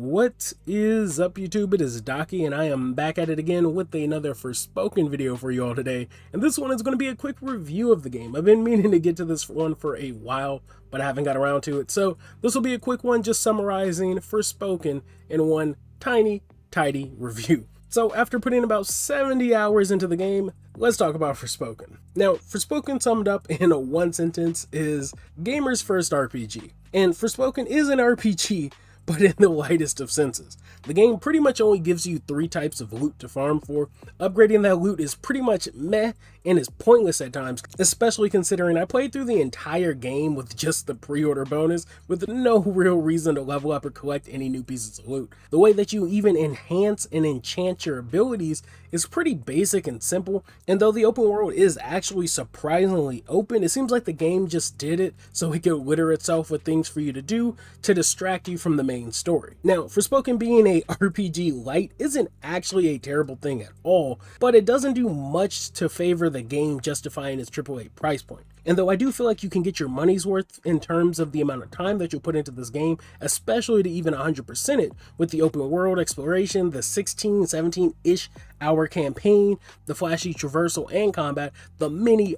What is up, YouTube? It is Docky, and I am back at it again with another Forspoken video for you all today. And this one is going to be a quick review of the game. I've been meaning to get to this one for a while, but I haven't got around to it. So this will be a quick one, just summarizing Forspoken in one tiny, tidy review. So after putting about 70 hours into the game, let's talk about Forspoken. Now, Forspoken summed up in a one sentence is gamer's first RPG. And Forspoken is an RPG, but in the lightest of senses. The game pretty much only gives you 3 types of loot to farm for. Upgrading that loot is pretty much meh and is pointless at times, especially considering I played through the entire game with just the pre-order bonus with no real reason to level up or collect any new pieces of loot. The way that you even enhance and enchant your abilities is pretty basic and simple, and though the open world is actually surprisingly open, it seems like the game just did it so it could litter itself with things for you to do to distract you from the main story. Now, Forspoken being a RPG light isn't actually a terrible thing at all, but it doesn't do much to favor the game justifying its AAA price point. And though I do feel like you can get your money's worth in terms of the amount of time that you'll put into this game, especially to even 100% it, with the open world exploration, the 16, 17-ish hour campaign, the flashy traversal and combat, the many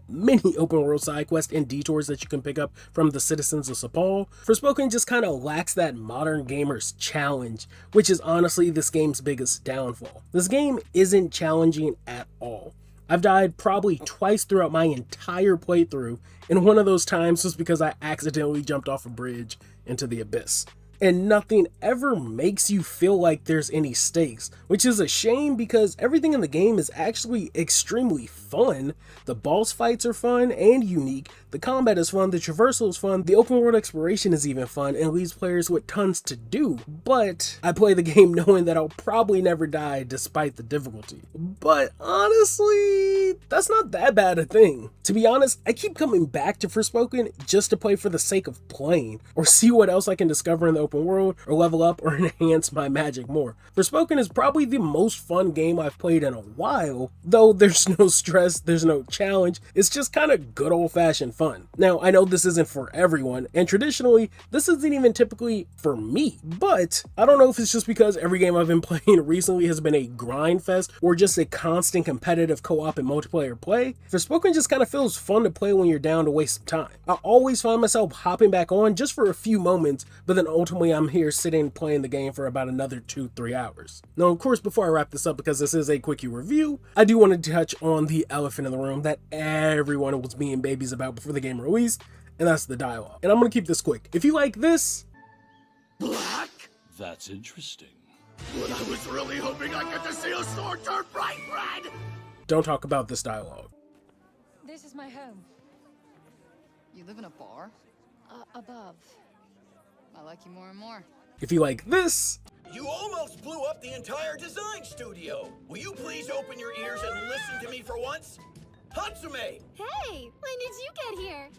open world side quests and detours that you can pick up from the citizens of Sepal, Forspoken just kind of lacks that modern gamer's challenge, which is honestly this game's biggest downfall. This game isn't challenging at all. I've died probably twice throughout my entire playthrough, and one of those times was because I accidentally jumped off a bridge into the abyss. And nothing ever makes you feel like there's any stakes, which is a shame because everything in the game is actually extremely fun. The boss fights are fun and unique, the combat is fun, the traversal is fun, the open world exploration is even fun and leaves players with tons to do. But I play the game knowing that I'll probably never die despite the difficulty. But honestly, that's not that bad a thing. To be honest, I keep coming back to Forspoken just to play for the sake of playing, or see what else I can discover in the open world, or level up or enhance my magic more. Forspoken is probably the most fun game I've played in a while, though there's no stress, there's no challenge, it's just kind of good old-fashioned fun. Now, I know this isn't for everyone, and traditionally, this isn't even typically for me, but I don't know if it's just because every game I've been playing recently has been a grind fest, or just a constant competitive co-op and multiplayer play. Forspoken just kind of feels fun to play when you're down to waste some time. I always find myself hopping back on just for a few moments, but then ultimately I'm here sitting playing the game for about another 2-3 hours. Now, of course, before I wrap this up, because this is a quickie review, I do want to touch on the elephant in the room that everyone was being babies about before the game released, and that's the dialogue. And I'm going to keep this quick. If you like this... Black? That's interesting. But I was really hoping I'd get to see a sword turn bright red! Don't talk about this dialogue. This is my home. You live in a bar? Above. I like you more and more. If you like this... You almost blew up the entire design studio! Will you please open your ears and listen to me for once? Hatsume! Hey, when did you get here?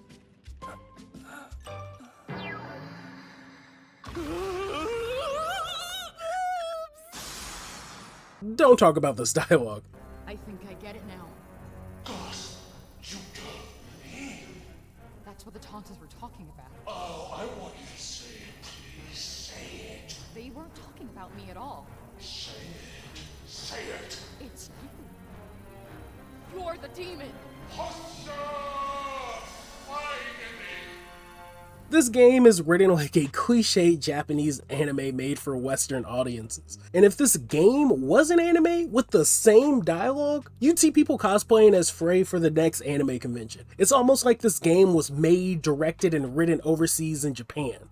Don't talk about this dialogue. I think I get it now. That's what the taunters were talking about. Oh, I want you to say it. Please say it. They weren't talking about me at all. Say it. Say it. It's you. You're the demon. This game is written like a cliched Japanese anime made for Western audiences. And if this game was an anime with the same dialogue, you'd see people cosplaying as Frey for the next anime convention. It's almost like this game was made, directed, and written overseas in Japan.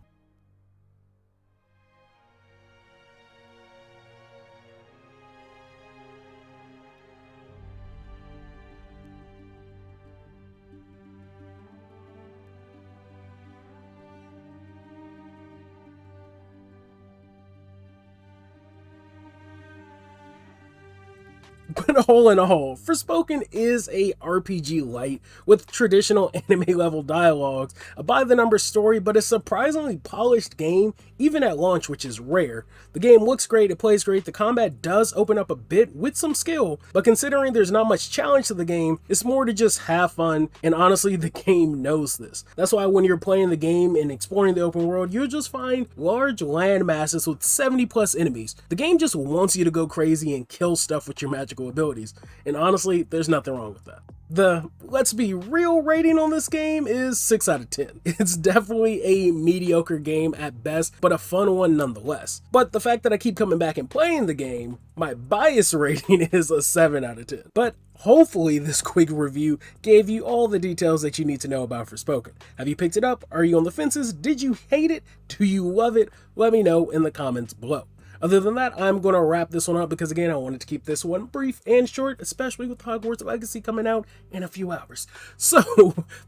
But all in all, Forspoken is a RPG light with traditional anime level dialogues, a by the numbers story, but a surprisingly polished game even at launch, which is rare. The game looks great, it plays great, the combat does open up a bit with some skill, but considering there's not much challenge to the game, it's more to just have fun, and honestly the game knows this. That's why when you're playing the game and exploring the open world, you'll just find large land masses with 70 plus enemies. The game just wants you to go crazy and kill stuff with your magical abilities, and honestly, there's nothing wrong with that. The let's be real rating on this game is 6 out of 10. It's definitely a mediocre game at best, but a fun one nonetheless. But the fact that I keep coming back and playing the game, my bias rating is a 7 out of 10. But hopefully this quick review gave you all the details that you need to know about Forspoken. Have you picked it up? Are you on the fences? Did you hate it? Do you love it? Let me know in the comments below. Other than that, I'm going to wrap this one up because, again, I wanted to keep this one brief and short, especially with Hogwarts Legacy coming out in a few hours. So,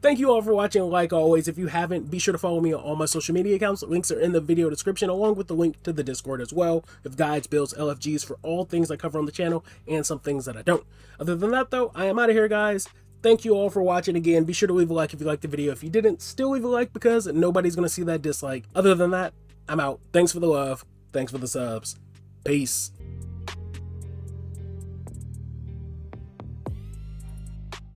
thank you all for watching. Like always, if you haven't, be sure to follow me on all my social media accounts. Links are in the video description, along with the link to the Discord as well, with guides, builds, LFGs for all things I cover on the channel and some things that I don't. Other than that, though, I am out of here, guys. Thank you all for watching again. Be sure to leave a like if you liked the video. If you didn't, still leave a like because nobody's going to see that dislike. Other than that, I'm out. Thanks for the love. Thanks for the subs. Peace.